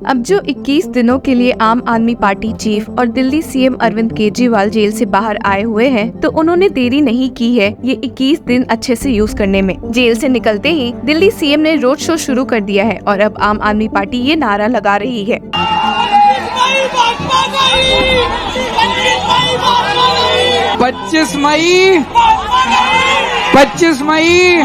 अब जो 21 दिनों के लिए आम आदमी पार्टी चीफ और दिल्ली सीएम अरविंद केजरीवाल जेल से बाहर आए हुए हैं, तो उन्होंने देरी नहीं की है ये 21 दिन अच्छे से यूज करने में। जेल से निकलते ही दिल्ली सीएम ने रोड शो शुरू कर दिया है और अब आम आदमी पार्टी ये नारा लगा रही है, 25 मई।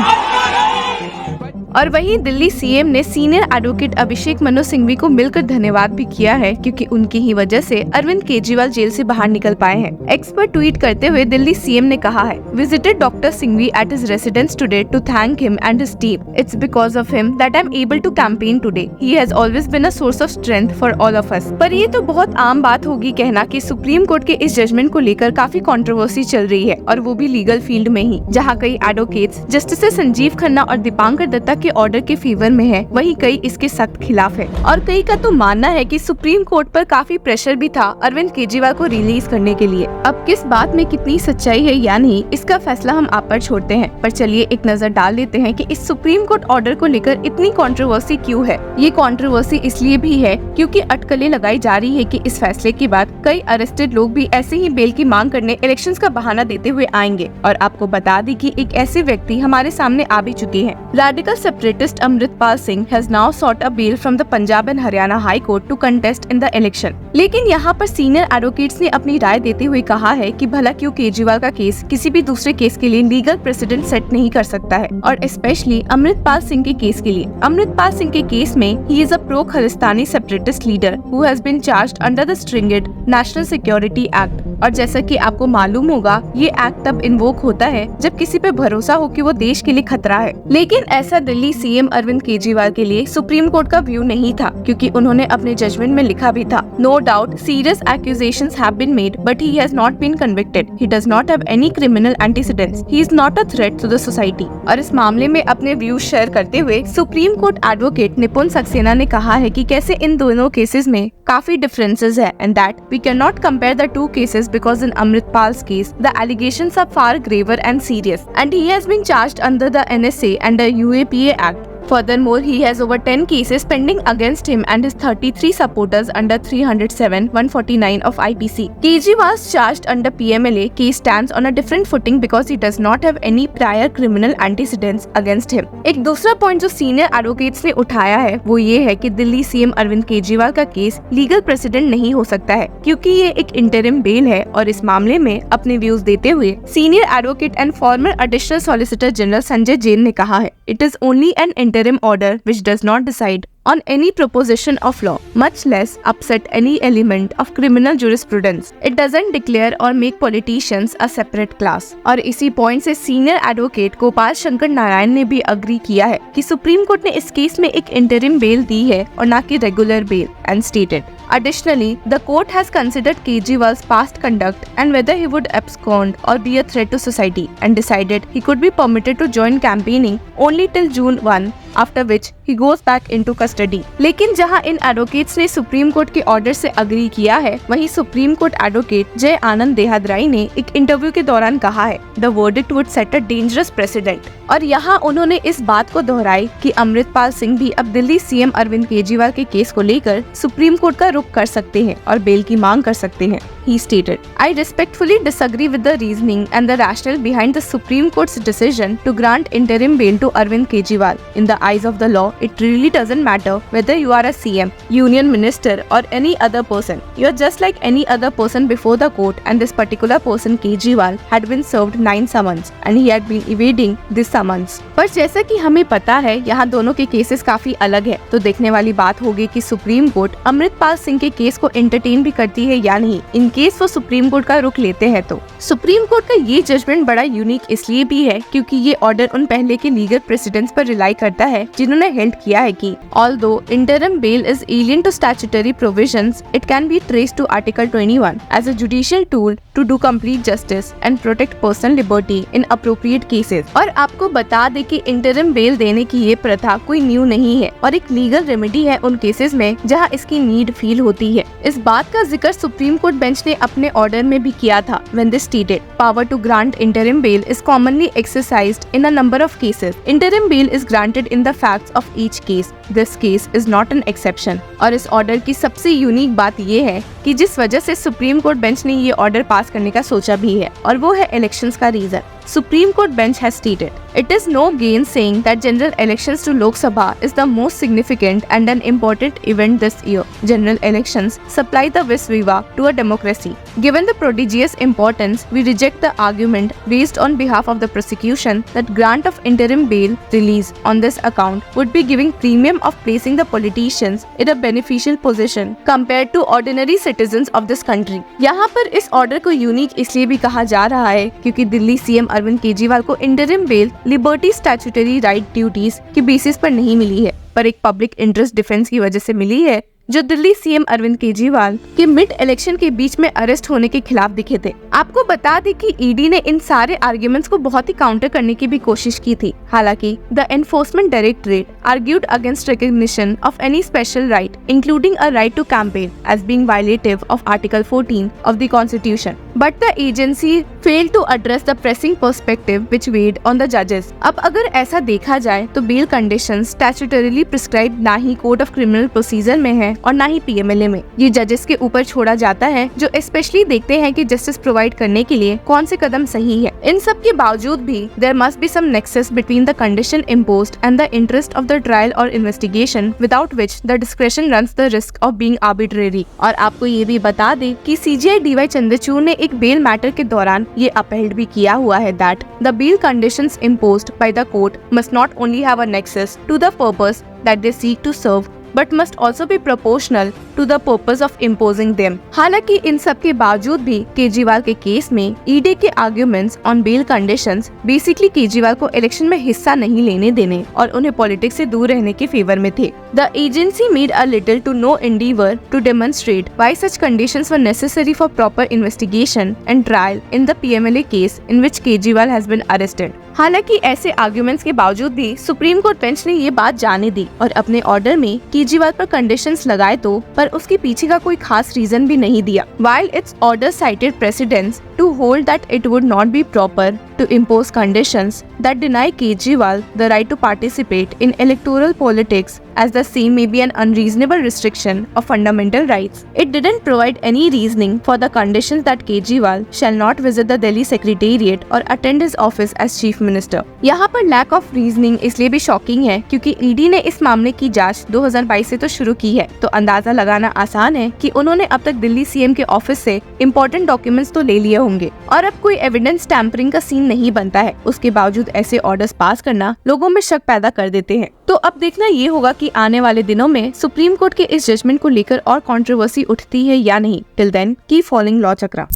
और वहीं दिल्ली सीएम ने सीनियर एडवोकेट अभिषेक मनु सिंघवी को मिलकर धन्यवाद भी किया है, क्योंकि उनकी ही वजह से अरविंद केजरीवाल जेल से बाहर निकल पाए हैं। एक्स पर ट्वीट करते हुए दिल्ली सीएम ने कहा है, visited doctor Singhvi at his residence today to thank him and his team. It's because of him that I am able to campaign today. He has always been a source of strength for all of us. पर ये तो बहुत आम बात होगी कहना कि supreme court के इस जजमेंट को लेकर काफी कंट्रोवर्सी चल रही है, और वो भी लीगल फील्ड में ही, जहाँ कई एडवोकेट्स जस्टिस संजीव खन्ना और दीपांकर दत्ता के ऑर्डर के फेवर में है, वहीं कई इसके सख्त खिलाफ है। और कई का तो मानना है कि सुप्रीम कोर्ट पर काफी प्रेशर भी था अरविंद केजरीवाल को रिलीज करने के लिए। अब किस बात में कितनी सच्चाई है या नहीं, इसका फैसला हम आप पर छोड़ते हैं, पर चलिए एक नजर डाल लेते हैं कि इस सुप्रीम कोर्ट ऑर्डर को लेकर इतनी कंट्रोवर्सी क्यों है। ये कंट्रोवर्सी इसलिए भी है क्योंकि अटकलें लगाई जा रही है कि इस फैसले के बाद कई अरेस्टेड लोग भी ऐसे ही बेल की मांग करने इलेक्शंस का बहाना देते हुए आएंगे। और आपको बता दी कि एक ऐसे व्यक्ति हमारे सामने आ भी चुके हैं। Radical separatist Amritpal Singh has now sought a bail from the Punjab and Haryana High Court to contest in the election। लेकिन यहाँ पर सीनियर एडवोकेट्स ने अपनी राय देते हुए कहा है कि भला क्यों केजरीवाल का केस किसी भी दूसरे केस के लिए लीगल प्रेसिडेंट सेट नहीं कर सकता है, और स्पेशली अमृतपाल सिंह के केस के लिए। अमृतपाल सिंह के केस में he is a pro Khalistani separatist leader who has been charged under the stringent national security act. और जैसा कि आपको मालूम होगा, ये एक्ट तब इन्वोक होता है जब किसी पे भरोसा हो कि वो देश के लिए खतरा है। लेकिन ऐसा दिल्ली सीएम अरविंद केजरीवाल के लिए सुप्रीम कोर्ट का व्यू नहीं था, क्योंकि उन्होंने अपने जजमेंट में लिखा भी था, no doubt serious accusations have been made but he has not been convicted. He does not have any criminal antecedents. He is not a threat to the society. और इस मामले में अपने व्यूज शेयर करते हुए सुप्रीम कोर्ट एडवोकेट निपुण सक्सेना ने कहा है कि कैसे इन दोनों केसेस में काफी डिफरेंसेस है, and that we can not compare the two cases because in Amritpal's case, the allegations are far graver and serious, and he has been charged under the NSA and the UAPA Act. Furthermore, he has over 10 cases pending against him and his 33 supporters under 307, 149 of IPC. Kejriwal's charged under PMLA case stands on a different footing because he does not have any prior criminal antecedents against him. एक दूसरा point जो senior advocates ने उठाया है वो ये है कि दिल्ली सीएम अरविंद केजरीवाल का केस लीगल प्रेसिडेंट नहीं हो सकता है, क्योंकि ये एक इंटरिम बेल है। और इस मामले में अपने व्यूज देते हुए senior advocate and farmer additional solicitor general Sanjay Jain ने कहा है, it is only an interim order which does not decide on any proposition of law, much less upset any element of criminal jurisprudence. It doesn't declare or make politicians a separate class. और इसी point से senior advocate Gopal Shankar Narayan ने भी agree किया है कि supreme court ने इस केस में एक इंटरिम बेल दी है और न कि regular bell, and stated additionally the court has considered Kejriwal's past conduct and whether he would abscond or be a threat to society, and decided he could be permitted to join campaigning only till June 1, after which he goes back into custody। लेकिन जहां इन advocates ने supreme court के order से agree किया है, वहीं supreme court advocate जय आनंद देहादराई ने एक इंटरव्यू के दौरान कहा है, the verdict would set a dangerous president. और यहाँ उन्होंने इस बात को दोहराई कि अमृतपाल सिंह भी अब दिल्ली सीएम अरविंद केजरीवाल के केस को लेकर सुप्रीम कोर्ट का रुख कर सकते हैं और बेल की मांग कर सकते हैं। He stated, I respectfully disagree with the reasoning and the rationale behind the Supreme Court's decision to grant interim bail to Arvind Kejriwal. In the eyes of the law, it really doesn't matter whether you are a CM, union minister or any other person. You are just like any other person before the court, and this particular person Kejriwal had been served 9 summons and he had been evading this summons. पर जैसा कि हमें पता है यहाँ दोनों के cases काफी अलग है, तो देखने वाली बात होगी कि सुप्रीम कोर्ट अमृतपाल सिंह के केस को एंटरटेन भी करती है या नहीं। इन केस वो सुप्रीम कोर्ट का रुख लेते हैं तो सुप्रीम कोर्ट का ये जजमेंट बड़ा यूनिक इसलिए भी है क्योंकि ये ऑर्डर उन पहले के लीगल प्रेसिडेंट्स पर रिलाई करता है जिन्होंने हेल्ड किया है कि although interim bail is alien to statutory provisions, it can be traced to Article 21 as a judicial tool to do complete justice and protect personal liberty in appropriate cases। और आपको बता दे कि इंटरिम बेल देने की ये प्रथा कोई new नहीं है और एक लीगल रेमेडी है उन केसेस में जहां इसकी नीड फील होती है। इस बात का जिक्र सुप्रीम कोर्ट बेंच ने अपने ऑर्डर में भी किया था when they stated power to grant interim bail is commonly exercised in a number of cases. Interim bail is granted in explain the facts of each case. This case is not an exception. और इस order की सबसे unique बात ये है कि जिस वजह से सुप्रीम कोर्ट बेंच ने ये ऑर्डर पास करने का सोचा भी है, और वो है इलेक्शंस का reason. Supreme Court bench has stated, it is no gainsaying that general elections to Lok Sabha is the most significant and an important event this year. General elections supply the vis viva to a democracy. Given the prodigious importance, we reject the argument raised on behalf of the prosecution that grant of interim bail release on this account would be giving premium of placing the politicians in a beneficial position compared to ordinary citizens of this country. यहाँ पर इस order को unique इसलिए भी कहा जा रहा है क्योंकि दिल्ली सीएम अरविंद केजरीवाल को interim bell liberty statutory right duties के बेसिस पर नहीं मिली है, पर एक पब्लिक इंटरेस्ट डिफेंस की वजह से मिली है, जो दिल्ली सीएम अरविंद केजरीवाल के मिड इलेक्शन के बीच में अरेस्ट होने के खिलाफ दिखे थे। आपको बता दें कि ईडी ने इन सारे आर्ग्यूमेंट्स को बहुत ही काउंटर करने की भी कोशिश की थी। हालांकि the enforcement directorate argued against recognition of any special right including a right to campaign as being violative of article 14 of the constitution, but the agency failed to address the pressing perspective which weighed on the जजेस। अब अगर ऐसा देखा जाए तो bell conditions स्टैट्यूटरीली prescribe ना ही code of criminal procedure में है और ना ही पीएमएलए में। ये जजेस के ऊपर छोड़ा जाता है, जो स्पेशली देखते हैं कि जस्टिस प्रोवाइड करने के लिए कौन से कदम सही है। इन सब के बावजूद भी there must be some nexus between the condition imposed and the interest of the trial और investigation without which the discretion runs the risk of being arbitrary. और आपको ये भी बता दें कि सीजीआई डीवाई चंद्रचूड़ ने एक बेल मैटर के दौरान ये अपहेल्ड भी किया हुआ है that the bail conditions imposed by the court must not only have a nexus to the purpose that they seek to serve but must also be proportional to the purpose of imposing them. हालांकि इन सब के बावजूद भी केजरीवाल के case में ED के arguments on bail conditions basically Kejriwal को election में हिस्सा नहीं लेने देने और उन्हें पॉलिटिक्स से दूर रहने के फेवर में थे। The agency made a little to no endeavor to demonstrate why such conditions were necessary for proper investigation and trial in the PMLA case in which Kejriwal has been arrested. हालांकि ऐसे arguments के बावजूद भी supreme court bench ने ये बात जाने दी और अपने ऑर्डर में केजरीवाल पर कंडीशंस लगाए तो, पर उसके पीछे का कोई खास रीजन भी नहीं दिया। While its order cited precedents to hold that it would not be proper to impose conditions that deny Kejriwal the right to participate in electoral politics as the same may be an unreasonable restriction of fundamental rights. It didn't provide any reasoning for the conditions that Kejriwal shall not visit the Delhi Secretariat or attend his office as Chief Minister. यहाँ पर lack of reasoning इसलिए भी shocking है क्योंकि ED ने इस मामले की जांच 2022 से तो शुरू की है, तो अंदाजा लगाना आसान है कि उन्होंने अब तक दिल्ली सीएम के ऑफिस से इम्पोर्टेंट डॉक्यूमेंट्स तो ले लिए होंगे और अब कोई एविडेंस टैंपरिंग का सीन नहीं बनता है। उसके बावजूद ऐसे ऑर्डर्स पास करना लोगों में शक पैदा कर देते हैं। तो अब देखना ये होगा कि आने वाले दिनों में सुप्रीम कोर्ट के इस जजमेंट को लेकर और कंट्रोवर्सी उठती है या नहीं। Till then keep following Law चक्रा।